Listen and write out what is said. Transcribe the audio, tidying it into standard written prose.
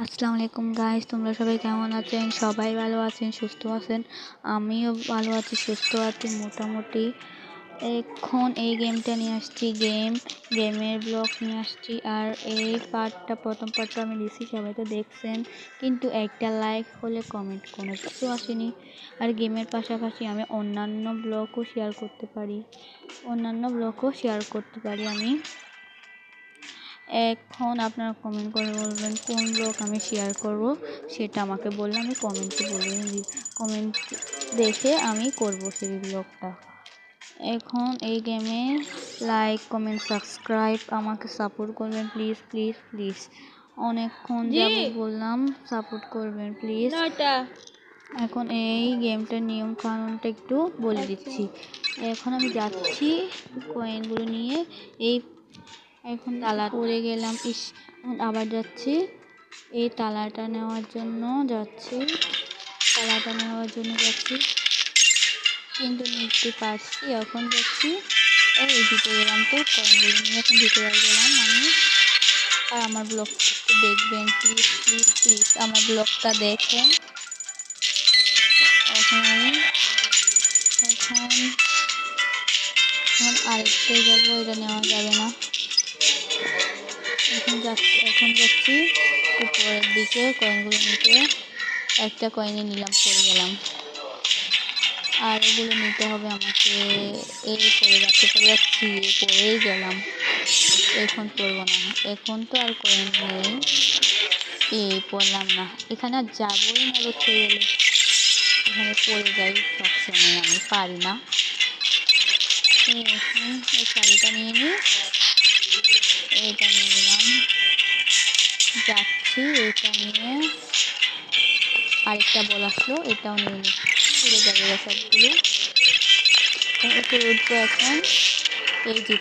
আসসালামু আলাইকুম গাইস, তোমরা সবাই কেমন আছেন? সবাই ভালো আছেন, সুস্থ আছেন। আমিও ভালো আছি, সুস্থ আছি মোটামুটি। এখন এই গেমটা নিয়ে আসছি, গেমের ব্লগ নিয়ে আসছি। আর এই প্রথম পার্টটা আমি দিছি, সবাই তো দেখছেন, কিন্তু একটা লাইক হলে কমেন্ট কোনো কিছু আসেনি। আর গেমের পাশাপাশি আমি অন্যান্য ব্লগও শেয়ার করতে পারি আমি। এখন আপনারা কমেন্ট করে বলবেন কোন ব্লগ আমি শেয়ার করব, সেটা আমাকে বললে আমি কমেন্টে বলবেন, কমেন্ট দেখে আমি করব সেই ব্লগটা। এখন এই গেমে লাইক, কমেন্ট, সাবস্ক্রাইব আমাকে সাপোর্ট করবেন প্লিজ প্লিজ প্লিজ। অনেকক্ষণ যাবত বললাম, সাপোর্ট করবেন প্লিজ। এখন এই গেমটার নিয়ম কানুনটা একটু বলে দিচ্ছি। এখন আমি যাচ্ছি কয়েনগুলো নিয়ে, এখন তালা পড়ে গেলাম, এখন আবার যাচ্ছি এই তালাটা নেওয়ার জন্য যাচ্ছি, কিন্তু নিতে পারছি। এখন যাচ্ছি, এই জিতে গেলাম, তো কয়েনগুলো নিয়ে এখন ভিতরে গেলাম আমি। আর আমার ব্লগটা একটু দেখবেন প্লিজ প্লিজ প্লিজ, আমার ব্লগটা দেখেন। এখন আরেকটাই যাবো, এটা নেওয়া যাবে না। এখন যাচ্ছি উপরের দিকে কয়েনগুলো নিতে। একটা কয়েনে নিলাম, পড়ে গেলাম। আর এগুলো নিতে হবে আমাকে। পড়েই গেলাম। এখন পড়বো না, এখন তো আর কয়েন নেই, পড়লাম না। এখানে আর যাবোই না, হয়ে গেলে এখানে পড়ে যাই সবসময়, আমি পারি না। এখন এই শাড়িটা নিয়ে নিই, এইটা নিয়ে নিলাম, যাচ্ছি এটা নিয়ে। আরেকটা বল আসলো, এটাও নিয়ে নিই, পুরো যাবে সবগুলো। উপরে উঠবো এখন, এই জিতে